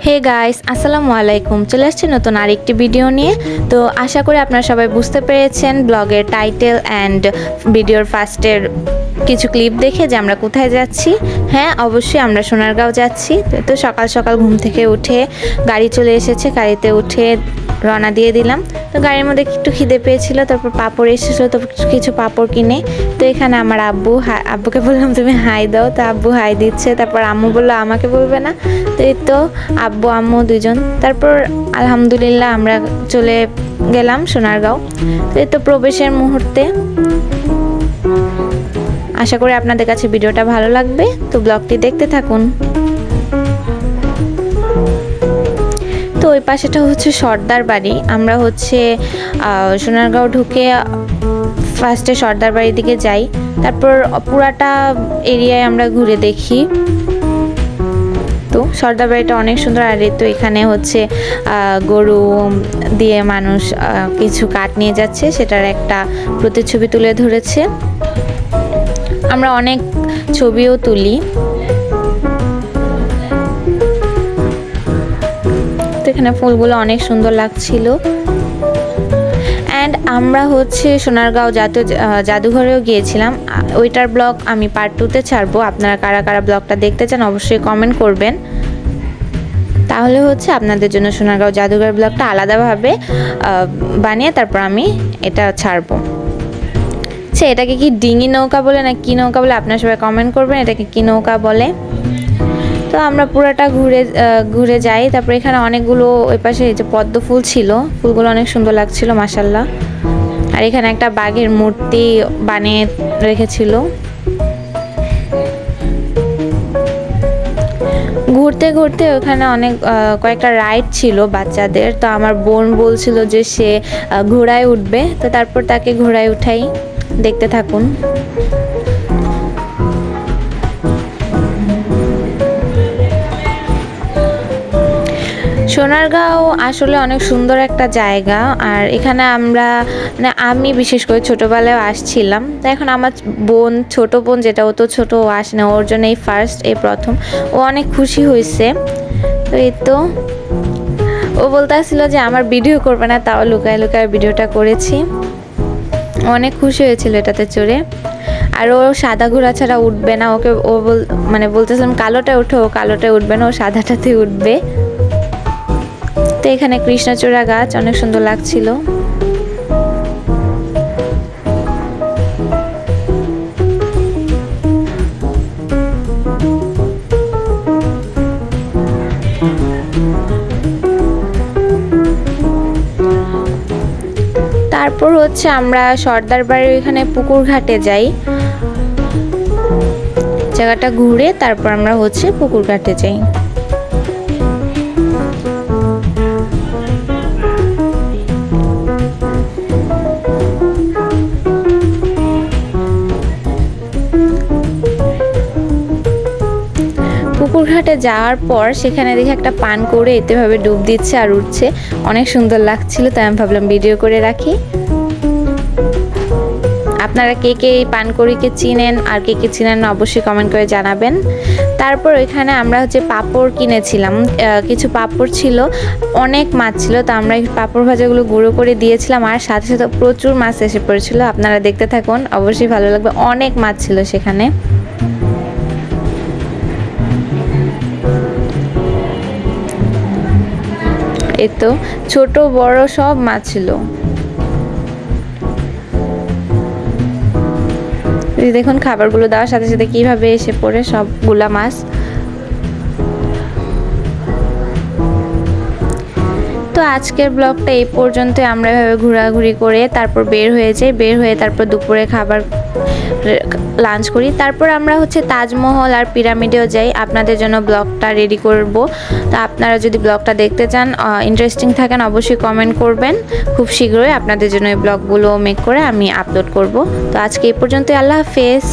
Hey guys, আসসালামু আলাইকুম। চলে আসছে নতুন আরেকটি ভিডিও নিয়ে। তো আশা করি আপনারা সবাই বুঝতে পেরেছেন ব্লগের টাইটেল অ্যান্ড ভিডিওর ফার্স্টের কিছু ক্লিপ দেখে যে আমরা কোথায় যাচ্ছি। হ্যাঁ, অবশ্যই আমরা সোনারগাঁও যাচ্ছি। তো সকাল সকাল ঘুম থেকে উঠে গাড়ি চলে এসেছে, গাড়িতে উঠে রওনা দিয়ে দিলাম। তো গাড়ির মধ্যে একটু খিদে পেয়েছিল, তারপর পাঁপড় এসেছিলো, তো কিছু পাঁপড় কিনে তো এখানে আমার আব্বুকে বললাম তুমি হাই দাও, তো আব্বু হাই দিচ্ছে। তারপর আম্মু বললো আমাকে বলবে না, তো এই তো আব্বু আম্মু দুজন। তারপর আলহামদুলিল্লাহ আমরা চলে গেলাম সোনারগাঁও। তো এই তো প্রবেশের মুহূর্তে। আশা করি আপনাদের কাছে ভিডিওটা ভালো লাগবে, তো ব্লগটি দেখতে থাকুন। তো ওই পাশেটা হচ্ছে সর্দার বাড়ি। আমরা হচ্ছে সোনারগাঁও ঢুকে ফার্স্টে সর্দার বাড়ির দিকে যাই, তারপর পুরাটা এরিয়ায় আমরা ঘুরে দেখি। তো সর্দার বাড়িটা অনেক সুন্দর। আর তো এখানে হচ্ছে গরু দিয়ে মানুষ কিছু কাঠ নিয়ে যাচ্ছে, সেটার একটা প্রতিচ্ছবি তুলে ধরেছে। আমরা অনেক ছবিও তুলি। তো এখানে ফুলগুলো অনেক সুন্দর লাগছিল। অ্যান্ড আমরা হচ্ছে সোনারগাঁও জাদুঘরেও গিয়েছিলাম। ওইটার ব্লগ আমি পার্ট 2-তে ছাড়বো। আপনারা কারা কারা ব্লগটা দেখতে চান অবশ্যই কমেন্ট করবেন, তাহলে হচ্ছে আপনাদের জন্য সোনারগাঁও জাদুঘর ব্লগটা আলাদাভাবে বানিয়ে তারপর আমি এটা ছাড়বো। আচ্ছা, এটাকে কি ডিঙি নৌকা বলে না কি নৌকা বলে আপনারা সবাই কমেন্ট করবেন এটাকে কি নৌকা বলে। তো আমরা পুরাটা ঘুরে যাই। তারপর এখানে অনেকগুলো ওই পাশে এই যে পদ্ম ফুল ছিল, ফুলগুলো অনেক সুন্দর লাগছিল মাশাআল্লাহ। আর এখানে একটা বাঘের মূর্তি বানিয়ে রেখেছিল। ঘুরতে ঘুরতে ওখানে অনেক কয়েকটা রাইড ছিল বাচ্চাদের। তো আমার বোন বলছিল যে সে ঘোড়ায় উঠবে, তো তারপর তাকে ঘোড়ায় উঠাই। দেখতে থাকুন। সোনারগাঁও আসলে অনেক সুন্দর একটা জায়গা। আর এখানে আমি বিশেষ করে ছোটোবেলায় আসছিলাম। তো এখন আমার ছোট বোন যেটা, ও তো ছোটো, ও আসে না, ওর জন্য এই প্রথম ও অনেক খুশি হয়েছে। তো এই তো ও বলতে আসছিল যে আমার ভিডিও করবে না, তাও লুকায় লুকায় ভিডিওটা করেছি। অনেক খুশি হয়েছিল এটাতে চড়ে। আর ও সাদা ঘোড়া ছাড়া উঠবে না। ওকে বলতেছিলাম কালোটায় উঠো, ও কালোটায় উঠবে না, ও সাদাটাতে উঠবে। তো এখানে কৃষ্ণচূড়া গাছ অনেক সুন্দর লাগছিল। তারপর হচ্ছে আমরা সর্দার বাড়ির এখানে পুকুর ঘাটে যাই। জায়গাটা ঘুরে তারপর আমরা হচ্ছে পুকুর ঘাটে যাই। পুকুর ঘাটে যাওয়ার পর সেখানে দেখে একটা পান করে এতেভাবে ডুব দিচ্ছে আর উঠছে, অনেক সুন্দর লাগছিল। তাই আমি ভাবলাম ভিডিও করে রাখি। আপনারা কে কে এই পানকড়িকে চিনেন আর কে কে চিনেন অবশ্যই কমেন্ট করে জানাবেন। তারপর ওইখানে আমরা হচ্ছে পাঁপড় কিনেছিলাম, কিছু পাঁপড় ছিল, অনেক মাছ ছিল। তো আমরা এই পাঁপড় ভাজাগুলো গুঁড়ো করে দিয়েছিলাম। আর সাথে সাথে প্রচুর মাছ এসে পড়েছিল। আপনারা দেখতে থাকুন, অবশ্যই ভালো লাগবে। অনেক মাছ ছিল সেখানে। এই তো ছোট বড় সব মাছ ছিল। দেখুন খাবারগুলো দেওয়ার সাথে সাথে কিভাবে এসে পড়ে সবগুলা মাছ। তো আজকের ব্লগটা এই পর্যন্তই। আমরা এভাবে ঘোরাঘুরি করে তারপর বের হয়ে তারপর দুপুরে খাবার লাঞ্চ করি। তারপর আমরা হচ্ছে তাজমহল আর পিরামিডেও যাই। আপনাদের জন্য ব্লগটা রেডি করব। তো আপনারা যদি ব্লগটা দেখতে চান, ইন্টারেস্টিং থাকেন, অবশ্যই কমেন্ট করবেন। খুব শীঘ্রই আপনাদের জন্য এই ব্লগগুলো মেক করে আমি আপলোড করব। তো আজকে এই পর্যন্তই। আল্লাহ হাফেজ।